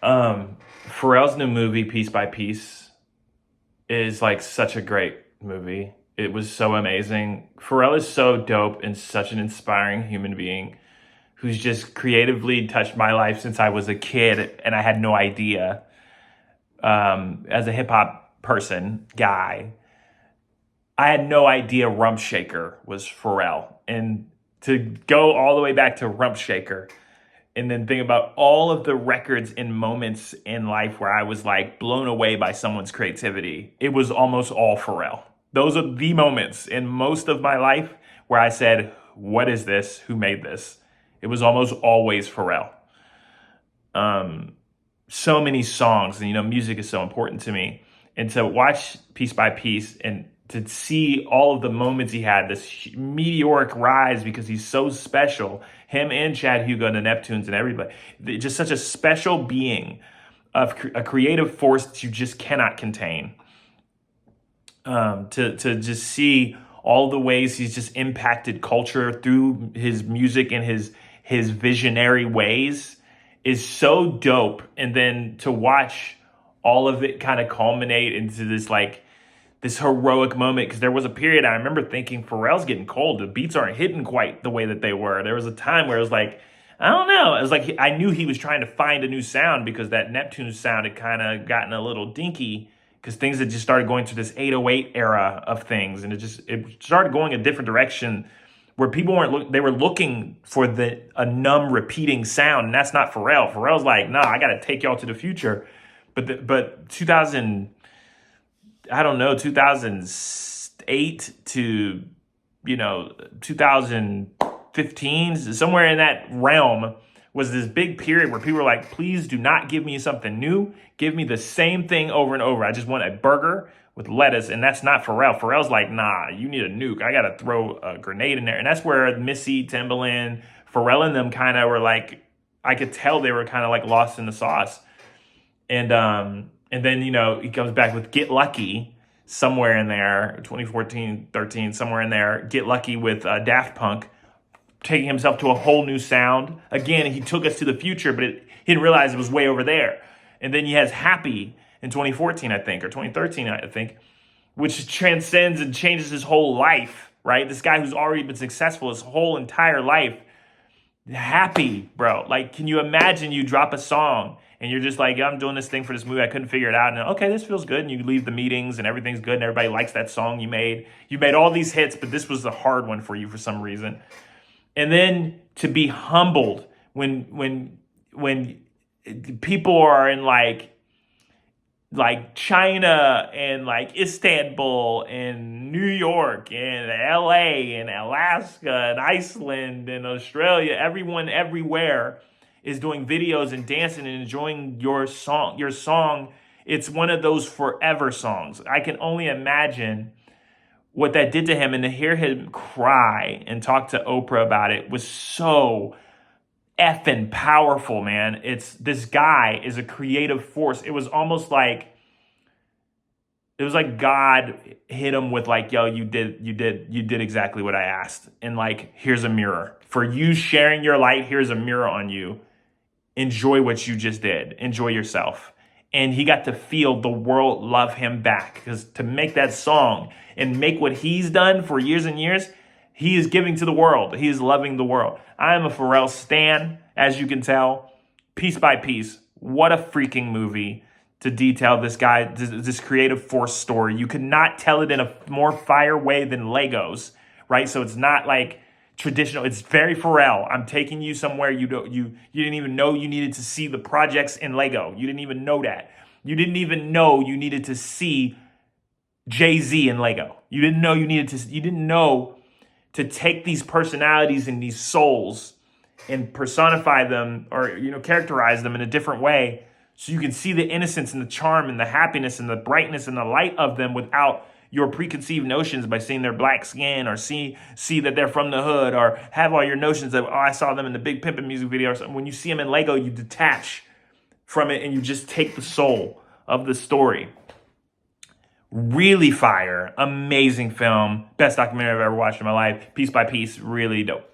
Pharrell's new movie, Piece by Piece, is like such a great movie. It was so amazing. Pharrell is so dope and such an inspiring human being who's just creatively touched my life since I was a kid and I had no idea. As a hip hop person, guy, I had no idea Rump Shaker was Pharrell. And to go all the way back to Rump Shaker and then think about all of the records and moments in life where I was like blown away by someone's creativity, it was almost all Pharrell. Those are the moments in most of my life where I said, what is this? Who made this? It was almost always Pharrell. Um, so many songs, and music is so important to me. And to watch Piece by Piece and to see all of the moments he had, this meteoric rise because he's so special, him and Chad Hugo and the Neptunes and everybody, just such a special being of a creative force that you just cannot contain. To just see all the ways he's just impacted culture through his music and his visionary ways is so dope. And then to watch all of it kind of culminate into this heroic moment, because there was a period I remember thinking Pharrell's getting cold. The beats aren't hitting quite the way that they were. There was a time where it was like, I don't know. It was like I knew he was trying to find a new sound because that Neptune sound had kind of gotten a little dinky because things had just started going through this 808 era of things, and it started going a different direction where people they were looking for a numb repeating sound, and that's not Pharrell. Pharrell's like, nah, I got to take y'all to the future. But 2000, I don't know, 2008 to 2015, somewhere in that realm was this big period where people were like, please do not give me something new. Give me the same thing over and over. I just want a burger with lettuce, and that's not Pharrell. Pharrell's like, nah, you need a nuke. I got to throw a grenade in there. And that's where Missy, Timbaland, Pharrell and them kind of were like, I could tell they were kind of like lost in the sauce. And then, he comes back with Get Lucky somewhere in there, 2014, 13, somewhere in there. Get Lucky with Daft Punk, taking himself to a whole new sound. Again, he took us to the future, but he didn't realize it was way over there. And then he has Happy in 2014, I think, or 2013, I think, which transcends and changes his whole life, right? This guy who's already been successful his whole entire life. Happy, bro. Like, can you imagine you drop a song and you're just like, yeah, I'm doing this thing for this movie. I couldn't figure it out. And okay, this feels good. And you leave the meetings and everything's good and everybody likes that song you made. You made all these hits, but this was a hard one for you for some reason. And then to be humbled when people are in like China and like Istanbul and New York and LA and Alaska and Iceland and Australia, everyone everywhere is doing videos and dancing and enjoying your song. It's one of those forever songs. I can only imagine what that did to him, and to hear him cry and talk to Oprah about it was so effing powerful, man. This guy is a creative force. It was like God hit him with like, yo, you did exactly what I asked. And like, here's a mirror. For you sharing your light, here's a mirror on you. Enjoy what you just did. Enjoy yourself. And he got to feel the world love him back, because to make that song and make what he's done for years and years, he is giving to the world. He is loving the world. I am a Pharrell stan, as you can tell. Piece by Piece. What a freaking movie to detail this guy, this creative force story. You could not tell it in a more fire way than Legos, right? So it's not like traditional. It's very Pharrell. I'm taking you somewhere you didn't even know you needed to see the projects in Lego. You didn't even know that. You didn't even know you needed to see Jay-Z in Lego. You didn't know to take these personalities and these souls and personify them, or characterize them in a different way, so you can see the innocence and the charm and the happiness and the brightness and the light of them without your preconceived notions by seeing their black skin, or see that they're from the hood, or have all your notions of, oh, I saw them in the Big Pimpin' music video or something. When you see them in Lego, you detach from it and you just take the soul of the story. Really fire, amazing film, best documentary I've ever watched in my life. Piece by Piece, really dope.